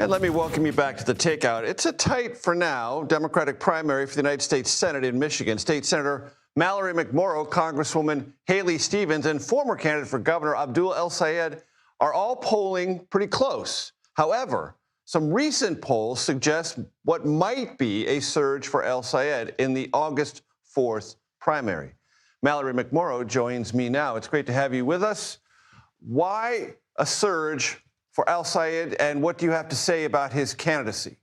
And let me welcome you back to the Takeout. It's a tight, for now, Democratic primary for the United States Senate in Michigan. State Senator Mallory McMorrow, Congresswoman Haley Stevens, and former candidate for Governor Abdul El-Sayed are all polling pretty close. However, some recent polls suggest what might be a surge for El-Sayed in the August 4th primary. Mallory McMorrow joins me now. It's great to have you with us. Why a surge for El-Sayed, and what do you have to say about his candidacy?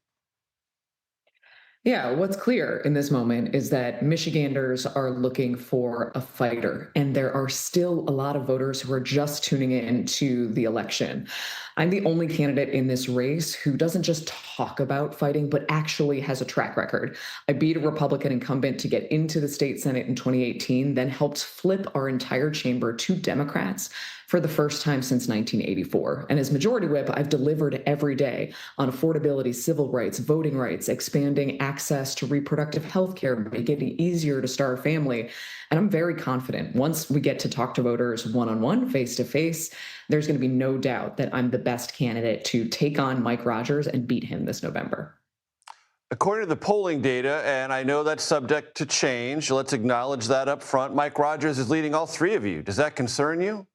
Yeah, what's clear in this moment is that Michiganders are looking for a fighter, and there are still a lot of voters who are just tuning in to the election. I'm the only candidate in this race who doesn't just talk about fighting, but actually has a track record. I beat a Republican incumbent to get into the state Senate in 2018, then helped flip our entire chamber to Democrats for the first time since 1984. And as majority whip, I've delivered every day on affordability, civil rights, voting rights, expanding access to reproductive health care, making it easier to start a family. And I'm very confident once we get to talk to voters one-on-one, face-to-face, there's going to be no doubt that I'm the best candidate to take on Mike Rogers and beat him this November. According to the polling data, and I know that's subject to change, let's acknowledge that up front, Mike Rogers is leading all three of you. Does that concern you?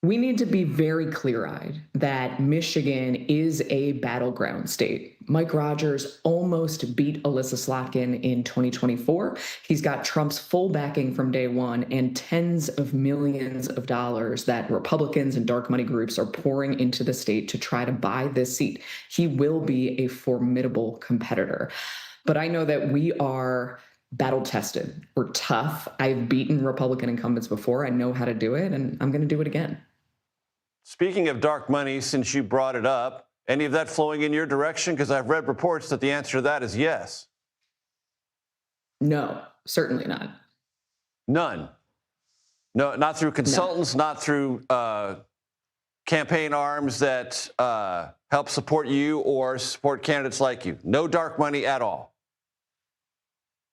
We need to be very clear-eyed that Michigan is a battleground state. Mike Rogers almost beat Alyssa Slotkin in 2024. He's got Trump's full backing from day one and tens of millions of dollars that Republicans and dark money groups are pouring into the state to try to buy this seat. He will be a formidable competitor. But I know that we are battle tested. We're tough. I've beaten Republican incumbents before. I know how to do it, and I'm going to do it again. Speaking of dark money, since you brought it up, any of that flowing in your direction? Because I've read reports that the answer to that is yes. No, certainly not. None. No, not through consultants, not through campaign arms that help support you or support candidates like you. No dark money at all.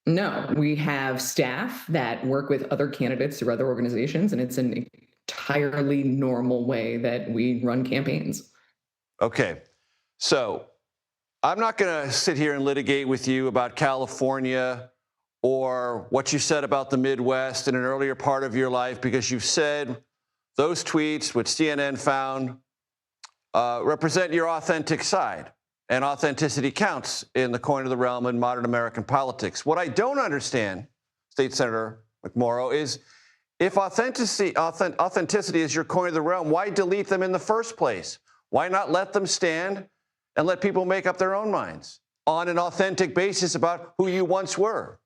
No, we have staff that work with other candidates through other organizations, and it's an entirely normal way that we run campaigns. Okay, so I'm not going to sit here and litigate with you about California or what you said about the Midwest in an earlier part of your life, because you've said those tweets, which CNN found, represent your authentic side. And authenticity counts in the coin of the realm in modern American politics. What I don't understand, State Senator McMorrow, is if authenticity is your coin of the realm, why delete them in the first place? Why not let them stand and let people make up their own minds on an authentic basis about who you once were?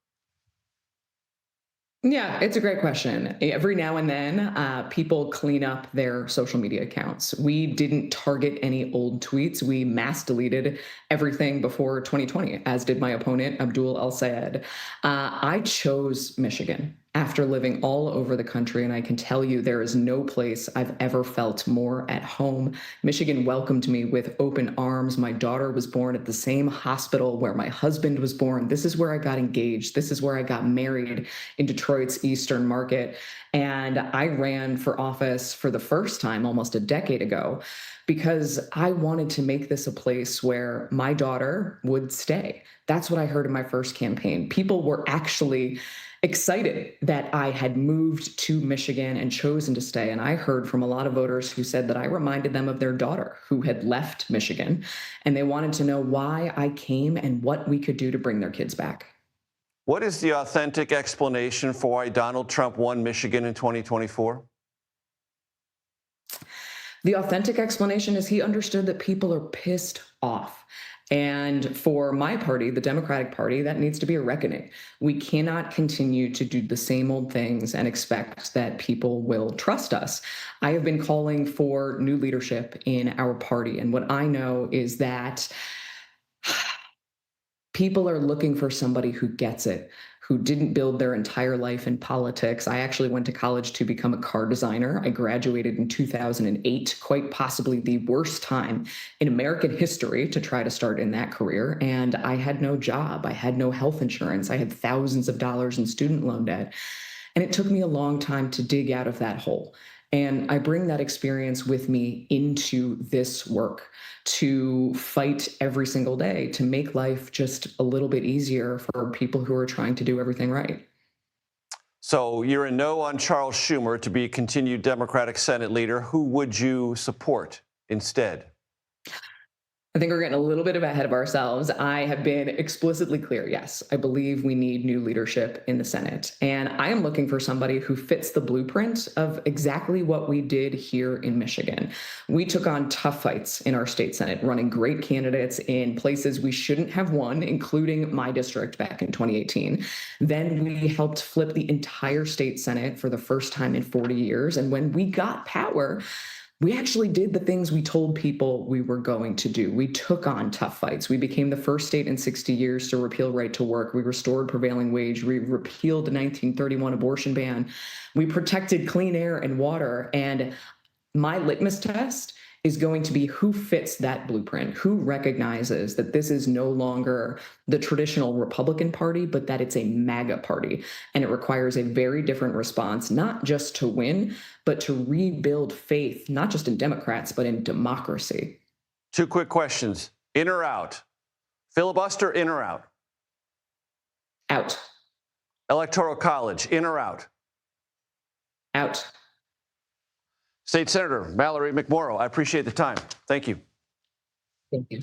Yeah, it's a great question. Every now and then, people clean up their social media accounts. We didn't target any old tweets. We mass deleted everything before 2020, as did my opponent, Abdul El-Sayed. I chose Michigan after living all over the country, and I can tell you there is no place I've ever felt more at home. Michigan welcomed me with open arms. My daughter was born at the same hospital where my husband was born. This is where I got engaged. This is where I got married, in Detroit's Eastern Market. And I ran for office for the first time almost a decade ago because I wanted to make this a place where my daughter would stay. That's what I heard in my first campaign. People were actually excited that I had moved to Michigan and chosen to stay. And I heard from a lot of voters who said that I reminded them of their daughter who had left Michigan, and they wanted to know why I came and what we could do to bring their kids back. What is the authentic explanation for why Donald Trump won Michigan in 2024? The authentic explanation is he understood that people are pissed off. And for my party, the Democratic Party, that needs to be a reckoning. We cannot continue to do the same old things and expect that people will trust us. I have been calling for new leadership in our party. And what I know is that people are looking for somebody who gets it, who didn't build their entire life in politics. I actually went to college to become a car designer. I graduated in 2008, quite possibly the worst time in American history to try to start in that career. And I had no job. I had no health insurance. I had thousands of dollars in student loan debt. And it took me a long time to dig out of that hole. And I bring that experience with me into this work to fight every single day to make life just a little bit easier for people who are trying to do everything right. So you're a no on Charles Schumer to be continued Democratic Senate leader. Who would you support instead? I think we're getting a little bit ahead of ourselves. I have been explicitly clear. Yes, I believe we need new leadership in the Senate. And I am looking for somebody who fits the blueprint of exactly what we did here in Michigan. We took on tough fights in our state Senate, running great candidates in places we shouldn't have won, including my district back in 2018. Then we helped flip the entire state Senate for the first time in 40 years. And when we got power, we actually did the things we told people we were going to do. We took on tough fights. We became the first state in 60 years to repeal right to work. We restored prevailing wage. We repealed the 1931 abortion ban. We protected clean air and water. And my litmus test is going to be who fits that blueprint, who recognizes that this is no longer the traditional Republican Party, but that it's a MAGA party. And it requires a very different response, not just to win, but to rebuild faith, not just in Democrats, but in democracy. Two quick questions. In or out? Filibuster, in or out? Out. Electoral college, in or out? Out. State Senator Mallory McMorrow, I appreciate the time. Thank you. Thank you.